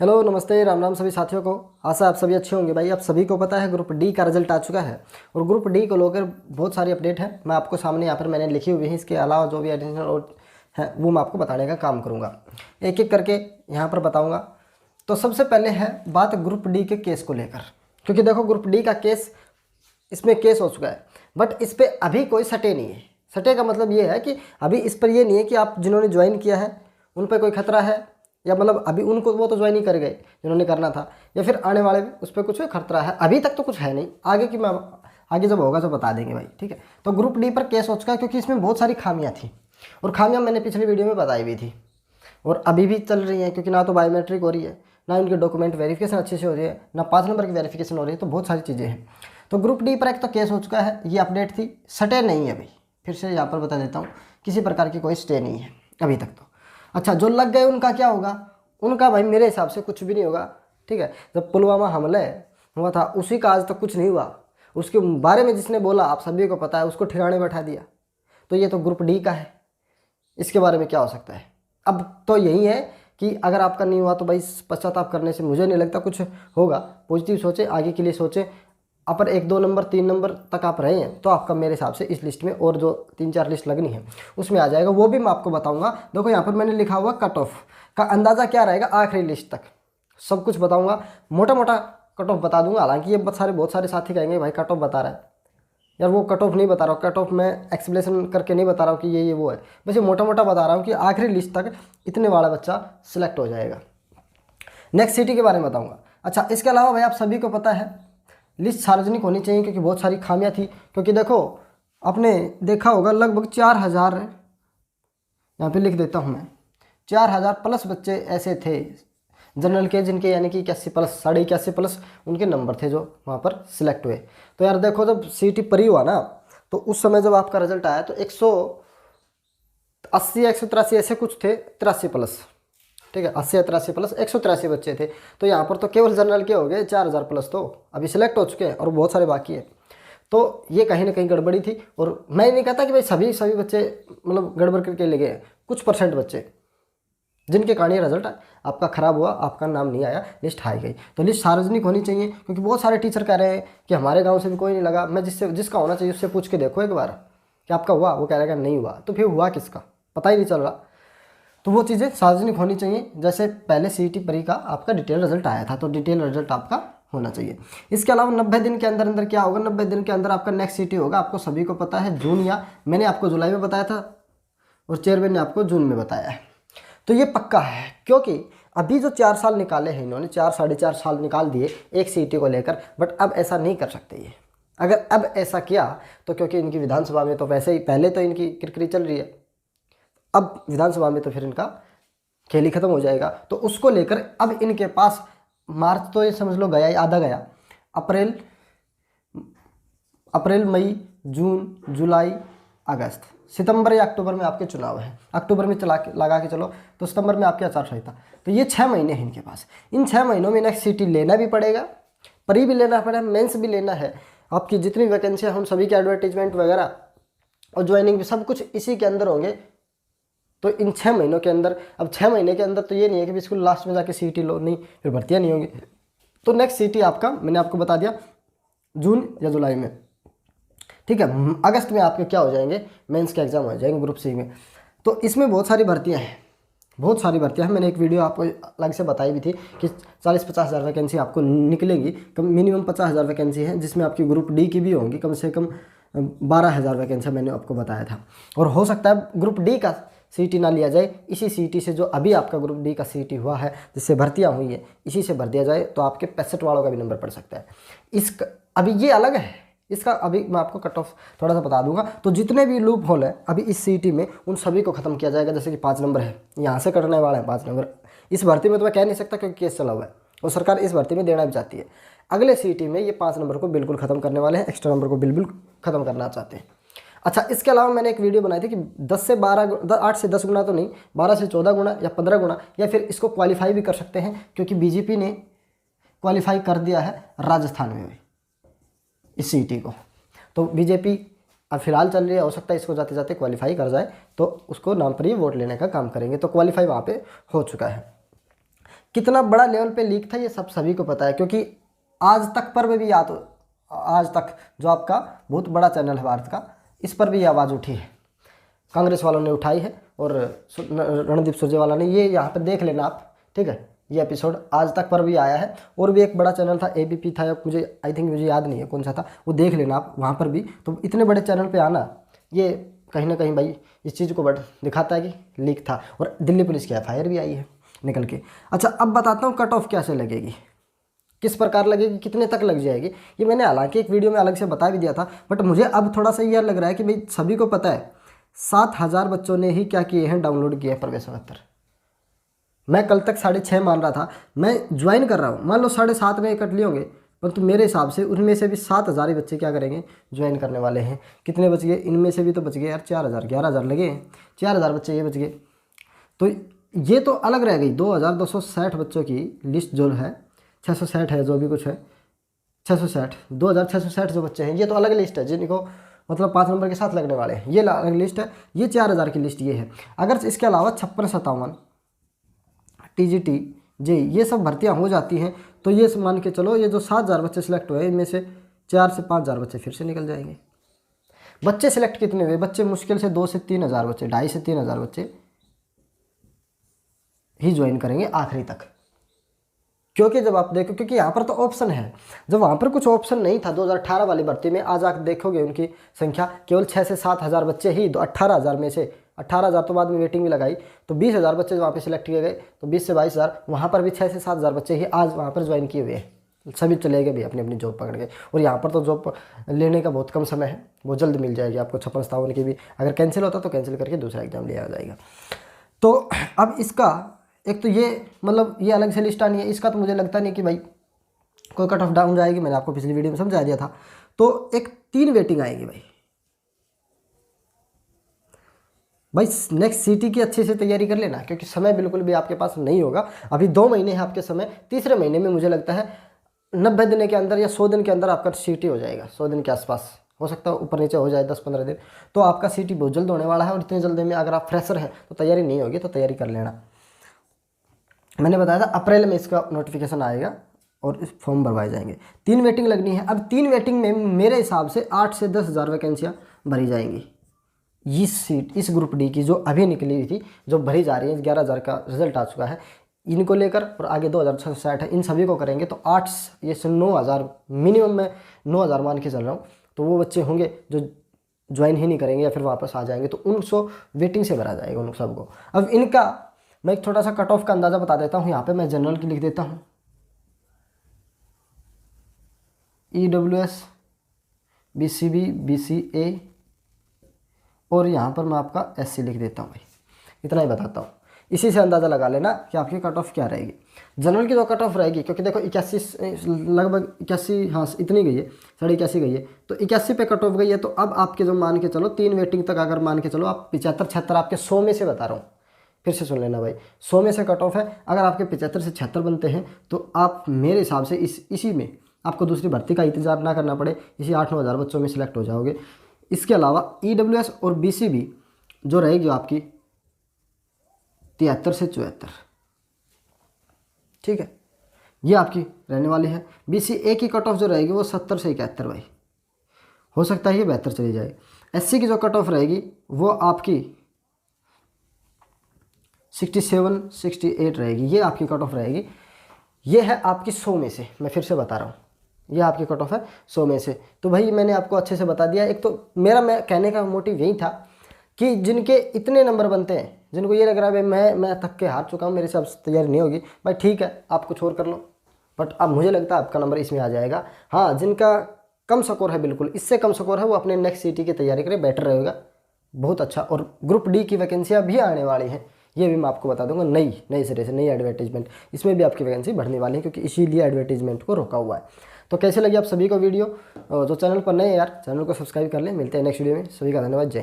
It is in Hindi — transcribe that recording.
हेलो नमस्ते राम राम सभी साथियों को। आशा आप सभी अच्छे होंगे। भाई आप सभी को पता है ग्रुप डी का रिजल्ट आ चुका है और ग्रुप डी को लेकर बहुत सारी अपडेट है। मैं आपको सामने यहाँ पर मैंने लिखी हुई है। इसके अलावा जो भी एडिशनल और है वो मैं आपको बताने का काम करूँगा, एक एक करके यहाँ पर बताऊँगा। तो सबसे पहले है बात ग्रुप डी के केस को लेकर, क्योंकि देखो ग्रुप डी का केस, इसमें केस हो चुका है बट इस पर अभी कोई सटे नहीं है। सटे का मतलब ये है कि अभी इस पर ये नहीं है कि आप जिन्होंने ज्वाइन किया है उन पर कोई खतरा है, या मतलब अभी उनको वो तो ज्वाइन ही कर गए जिन्होंने करना था, या फिर आने वाले भी उस पर कुछ खतरा है। अभी तक तो कुछ है नहीं, आगे की मैं आगे जब होगा तो बता देंगे भाई, ठीक है। तो ग्रुप डी पर केस हो चुका है क्योंकि इसमें बहुत सारी खामियां थी और खामियां मैंने पिछली वीडियो में बताई भी थी और अभी भी चल रही हैं, क्योंकि ना तो बायोमेट्रिक हो रही है, ना उनके डॉक्यूमेंट वेरिफिकेशन अच्छे से हो रही है, ना 5 नंबर की वेरिफिकेशन हो रही है। तो बहुत सारी चीज़ें हैं। तो ग्रुप डी पर एक तो केस हो चुका है, ये अपडेट थी। सटे नहीं है भाई, फिर से यहाँ पर बता देता हूँ, किसी प्रकार की कोई स्टे नहीं है अभी तक तो। अच्छा, जो लग गए उनका क्या होगा? उनका भाई मेरे हिसाब से कुछ भी नहीं होगा, ठीक है। जब पुलवामा हमला हुआ था उसी का आज तक कुछ नहीं हुआ। उसके बारे में जिसने बोला आप सभी को पता है, उसको ठिकाने बैठा दिया। तो ये तो ग्रुप डी का है, इसके बारे में क्या हो सकता है? अब तो यही है कि अगर आपका नहीं हुआ तो भाई पश्चाताप करने से मुझे नहीं लगता कुछ होगा। पॉजिटिव सोचें, आगे के लिए सोचें। अपर 1 2 नंबर 3 नंबर तक आप रहे हैं तो आपका मेरे हिसाब से इस लिस्ट में और जो 3 4 लिस्ट लगनी है उसमें आ जाएगा। वो भी मैं आपको बताऊंगा। देखो यहाँ पर मैंने लिखा हुआ कट ऑफ का अंदाज़ा क्या रहेगा आखिरी लिस्ट तक, सब कुछ बताऊंगा। मोटा मोटा कट ऑफ बता दूंगा। हालांकि ये बहुत सारे साथी कहेंगे भाई कट ऑफ बता रहा है यार, वो कट ऑफ नहीं बता रहा हूँ। कट ऑफ मैं एक्सप्लेनेशन करके नहीं बता रहा हूँ कि ये वो है, बस ये मोटा मोटा बता रहा हूँ कि आखिरी लिस्ट तक इतने वाला बच्चा सिलेक्ट हो जाएगा। नेक्स्ट सिटी के बारे में बताऊँगा। अच्छा, इसके अलावा भाई आप सभी को पता है लिस्ट सार्वजनिक होनी चाहिए, क्योंकि बहुत सारी खामियां थी। क्योंकि देखो आपने देखा होगा लगभग 4000, यहाँ पे लिख देता हूँ मैं, 4000 प्लस बच्चे ऐसे थे जनरल के जिनके यानी कि 81 प्लस 81.5 प्लस उनके नंबर थे जो वहाँ पर सिलेक्ट हुए। तो यार देखो जब सीटी परी हुआ ना तो उस समय जब आपका रिजल्ट आया तो 180 183 ऐसे कुछ थे, 83 प्लस, ठीक है। 80 83 प्लस 183 बच्चे थे। तो यहाँ पर तो केवल जनरल के हो गए 4000 प्लस तो अभी सिलेक्ट हो चुके हैं और बहुत सारे बाकी है। तो ये कहीं ना कहीं गड़बड़ी थी। और मैं नहीं कहता कि भाई सभी बच्चे मतलब गड़बड़ करके ले गए, कुछ परसेंट बच्चे जिनके कारण ये रिजल्ट आपका ख़राब हुआ, आपका नाम नहीं आया, लिस्ट हाई गई। तो लिस्ट सार्वजनिक होनी चाहिए, क्योंकि बहुत सारे टीचर कह रहे हैं कि हमारे गांव से भी कोई नहीं लगा। मैं जिसका होना चाहिए उससे पूछ के देखो एक बार कि आपका हुआ, वो कह रहा है नहीं हुआ, तो फिर हुआ किसका पता ही नहीं चल रहा। तो वो चीज़ें सार्वजनिक होनी चाहिए। जैसे पहले सीईटी परी का आपका डिटेल रिजल्ट आया था, तो डिटेल रिजल्ट आपका होना चाहिए। इसके अलावा 90 दिन के अंदर अंदर क्या होगा? 90 दिन के अंदर आपका नेक्स्ट सीईटी होगा। आपको सभी को पता है जून, या मैंने आपको जुलाई में बताया था और चेयरमैन ने आपको जून में बताया है। तो ये पक्का है, क्योंकि अभी जो 4 साल निकाले हैं इन्होंने, 4 साढ़े 4 साल निकाल दिए एक सीईटी को लेकर, बट अब ऐसा नहीं कर सकते ये। अगर अब ऐसा किया तो क्योंकि इनकी विधानसभा में तो वैसे ही पहले तो इनकी किरकिरी चल रही है, अब विधानसभा में तो फिर इनका खेल ही खत्म हो जाएगा। तो उसको लेकर अब इनके पास मार्च तो ये समझ लो गया ही, आधा गया। अप्रैल मई जून जुलाई अगस्त, सितंबर या अक्टूबर में आपके चुनाव है। अक्टूबर में लगा के चलो तो सितंबर में आपकी आचार संहिता। तो ये 6 महीने हैं इनके पास। इन 6 महीनों में नेक्स्ट सीटी लेना भी पड़ेगा, परी भी लेना पड़ेगा, मेंस भी लेना है। आपकी जितनी वैकेंसी है उन सभी के एडवर्टीजमेंट वगैरह और ज्वाइनिंग भी सब कुछ इसी के अंदर होंगे। तो इन 6 महीनों के अंदर, अब 6 महीने के अंदर तो ये नहीं है कि बिल्कुल लास्ट में जाके सीटी लो, नहीं, फिर भर्तियाँ नहीं होंगी। तो नेक्स्ट सीटी आपका मैंने आपको बता दिया जून या जुलाई में, ठीक है। अगस्त में आपके क्या हो जाएंगे, मेंस के एग्जाम हो जाएंगे ग्रुप सी में। तो इसमें बहुत सारी भर्तियां हैं, बहुत सारी भर्तियां हैं। मैंने एक वीडियो आपको अलग से बताई भी थी कि 40-50 हज़ार वैकेंसी आपको निकलेंगी। कम मिनिमम 50 हज़ार वैकेंसी है, जिसमें आपकी ग्रुप डी की भी होंगी कम से कम 12,000 वैकेंसी मैंने आपको बताया था। और हो सकता है ग्रुप डी का सीटी ना लिया जाए, इसी सीटी से जो अभी आपका ग्रुप डी का सीटी हुआ है जिससे भर्तियाँ हुई है इसी से भर दिया जाए, तो आपके 65 वालों का भी नंबर पड़ सकता है। इसका अभी ये अलग है, इसका अभी मैं आपको कट ऑफ थोड़ा सा बता दूंगा। तो जितने भी लूप होल है अभी इस सीटी में उन सभी को खत्म किया जाएगा। जैसे कि 5 नंबर है, यहाँ से कटने वाला है 5 नंबर। इस भर्ती में तो मैं कह नहीं सकता क्योंकि केस चला हुआ है और सरकार इस भर्ती में देना भी चाहती है। अगले सीटी में ये 5 नंबर को बिल्कुल खत्म करने वाले हैं, एक्स्ट्रा नंबर को बिल्कुल खत्म करना चाहते हैं। अच्छा, इसके अलावा मैंने एक वीडियो बनाई थी कि 10 से 12 8 से 10 गुना तो नहीं, 12 से 14 गुना या 15 गुना, या फिर इसको क्वालिफाई भी कर सकते हैं, क्योंकि बीजेपी ने क्वालिफाई कर दिया है राजस्थान में भी इस सीटी को। तो बीजेपी अब फिलहाल चल रही है, हो सकता है इसको जाते जाते क्वालिफाई कर जाए तो उसको नाम पर ही वोट लेने का काम करेंगे। तो क्वालिफाई वहाँ पे हो चुका है। कितना बड़ा लेवल पे लीक था ये सब सभी को पता है, क्योंकि आज तक पर भी याद, आज तक जो आपका बहुत बड़ा चैनल है भारत का, इस पर भी आवाज़ उठी है, कांग्रेस वालों ने उठाई है और रणदीप सुरजेवाला ने। ये यहाँ पे देख लेना आप, ठीक है, ये एपिसोड आज तक पर भी आया है। और भी एक बड़ा चैनल था, एबीपी था, या मुझे आई थिंक मुझे याद नहीं है कौन सा था, वो देख लेना आप वहाँ पर भी। तो इतने बड़े चैनल पे आना ये कहीं ना कहीं भाई इस चीज़ को दिखाता है कि लीक था। और दिल्ली पुलिस की एफआईआर भी आई है निकल के। अच्छा, अब बताता हूँ कट ऑफ कैसे लगेगी, किस प्रकार लगेगी, कितने तक लग जाएगी। ये मैंने हालांकि एक वीडियो में अलग से बता भी दिया था, बट मुझे अब थोड़ा सा यह लग रहा है कि भाई सभी को पता है 7,000 बच्चों ने ही क्या किए हैं, डाउनलोड किए हैं प्रवेश पत्र। मैं कल तक 6.5 मान रहा था, मैं ज्वाइन कर रहा हूँ, मान लो 7.5 में कट लिए होंगे, परंतु मेरे हिसाब से उनमें से भी 7,000 ही बच्चे क्या करेंगे, ज्वाइन करने वाले हैं। कितने बच गए इनमें से भी, तो बच गए यार 4,000, 11,000 लगे, 4,000 बच्चे ये बच गए। तो ये तो अलग रह गई 2,260 बच्चों की लिस्ट जो है, 660 है जो भी कुछ है, 660, 2,660 जो बच्चे हैं, ये तो अलग लिस्ट है जिनको मतलब 5 नंबर के साथ लगने वाले हैं, ये अलग लिस्ट है। ये 4,000 की लिस्ट ये है। अगर इसके अलावा 56-57 टीजीटी जेई ये सब भर्तियां हो जाती हैं, तो ये मान के चलो ये जो 7,000 बच्चे सिलेक्ट हुए, इनमें से 4 से 5,000 बच्चे फिर से निकल जाएंगे। बच्चे सिलेक्ट कितने हुए, बच्चे मुश्किल से 2 से 3,000 बच्चे, 2,500 से 3,000 बच्चे ही ज्वाइन करेंगे आखिरी तक। क्योंकि जब आप देखो, क्योंकि यहाँ पर तो ऑप्शन है, जब वहाँ पर कुछ ऑप्शन नहीं था 2018 वाली भर्ती में, आज आप देखोगे उनकी संख्या केवल 6 से 7,000 बच्चे ही, 18,000 में से 18,000 तो बाद में वेटिंग भी लगाई, तो 20,000 बच्चे वहाँ पे सिलेक्ट किए गए, तो 20 से 22,000 वहाँ पर भी 6 से 7,000 बच्चे ही आज वहाँ पर ज्वाइन किए हुए हैं। सभी चले गए भी अपनी अपनी जॉब पकड़ के। और यहाँ पर तो जॉब लेने का बहुत कम समय है, वो जल्द मिल जाएगी आपको। 56-57 की भी अगर कैंसिल होता तो कैंसिल करके दूसरा एग्जाम लिया जाएगा। तो अब इसका एक तो ये मतलब ये अलग से लिस्ट आनी है, इसका तो मुझे लगता नहीं कि भाई कोई कट ऑफ डाउन जाएगी, मैंने आपको पिछली वीडियो में समझा दिया था। तो एक 3 वेटिंग आएगी भाई नेक्स्ट सीटी की अच्छे से तैयारी कर लेना, क्योंकि समय बिल्कुल भी आपके पास नहीं होगा। अभी 2 महीने हैं आपके समय, तीसरे महीने में मुझे लगता है 90 दिन के अंदर या 100 दिन के अंदर आपका सीटी हो जाएगा, 100 दिन के आसपास हो सकता है, ऊपर नीचे हो जाए 10-15 दिन, तो आपका सीटी बहुत जल्द होने वाला है। और इतने जल्दी में अगर आप फ्रेशर हैं तो तैयारी नहीं होगी, तो तैयारी कर लेना। मैंने बताया था अप्रैल में इसका नोटिफिकेशन आएगा और इस फॉर्म भरवाए जाएंगे। 3 वेटिंग लगनी है। अब 3 वेटिंग में मेरे हिसाब से 8 से 10,000 वैकेंसियाँ भरी जाएंगी। इस सीट, इस ग्रुप डी की जो अभी निकली हुई थी, जो भरी जा रही है, 11,000 का रिजल्ट आ चुका है, इनको लेकर और आगे 2,660 है, इन सभी को करेंगे तो 8 ये से 9,000 मिनिमम में 9,000 मान के चल रहा हूँ। तो वो बच्चे होंगे जो ज्वाइन ही नहीं करेंगे या फिर वापस आ जाएंगे, तो 100 वेटिंग से भरा जाएगा उन सबको। अब इनका मैं एक छोटा सा कट ऑफ का अंदाज़ा बता देता हूँ। यहाँ पे मैं जनरल की लिख देता हूँ, EWS, BCB, BCA, और यहाँ पर मैं आपका SC लिख देता हूँ भाई। इतना ही बताता हूँ, इसी से अंदाज़ा लगा लेना कि आपकी कट ऑफ क्या रहेगी। जनरल की जो कट ऑफ रहेगी, क्योंकि देखो 81 लगभग 81, हाँ इतनी गई है, 81.5 गई है, तो 81 पे कट ऑफ गई है। तो अब आपके जो मान के चलो 3 वेटिंग तक अगर मान के चलो आप 75-76 आपके 100 में से बता रहा हूँ, फिर से सुन लेना भाई, 100 में से कट ऑफ है। अगर आपके 75 से 76 बनते हैं तो आप मेरे हिसाब से इसी में आपको दूसरी भर्ती का इंतजार ना करना पड़े, इसी 8-9 हज़ार बच्चों में सिलेक्ट हो जाओगे। इसके अलावा EWS और BCB जो रहेगी आपकी 73 से 74, ठीक है, ये आपकी रहने वाली है। BCA की कट ऑफ जो रहेगी वो 70 से 71 भाई, हो सकता है ये 72 चली जाए। SC की जो कट ऑफ रहेगी वो आपकी 67-68 रहेगी, ये आपकी कट ऑफ रहेगी। ये है आपकी 100 में से, मैं फिर से बता रहा हूँ, ये आपकी कट ऑफ है 100 में से। तो भाई मैंने आपको अच्छे से बता दिया। एक तो मैं कहने का मोटिव यही था कि जिनके इतने नंबर बनते हैं, जिनको ये लग रहा है भाई मैं थक के हार चुका हूँ, मेरे से अब तैयारी नहीं होगी, भाई ठीक है आप कुछ और कर लो, बट अब मुझे लगता है आपका नंबर इसमें आ जाएगा। हाँ, जिनका कम स्कोर है, बिल्कुल इससे कम स्कोर है, वो अपने नेक्स्ट सीटी की तैयारी करें, बेटर रहेगा, बहुत अच्छा। और ग्रुप डी की वैकेंसियाँ भी आने वाली हैं, ये भी मैं आपको बता दूंगा, नई सिरे से नई एडवर्टीजमेंट, इसमें भी आपकी वैकेंसी बढ़ने वाली है, क्योंकि इसीलिए एडवर्टीजमेंट को रोका हुआ है। तो कैसे लगी आप सभी को वीडियो, जो चैनल पर नए हैं यार चैनल को सब्सक्राइब कर लें। मिलते हैं नेक्स्ट वीडियो में, सभी का धन्यवाद, जय।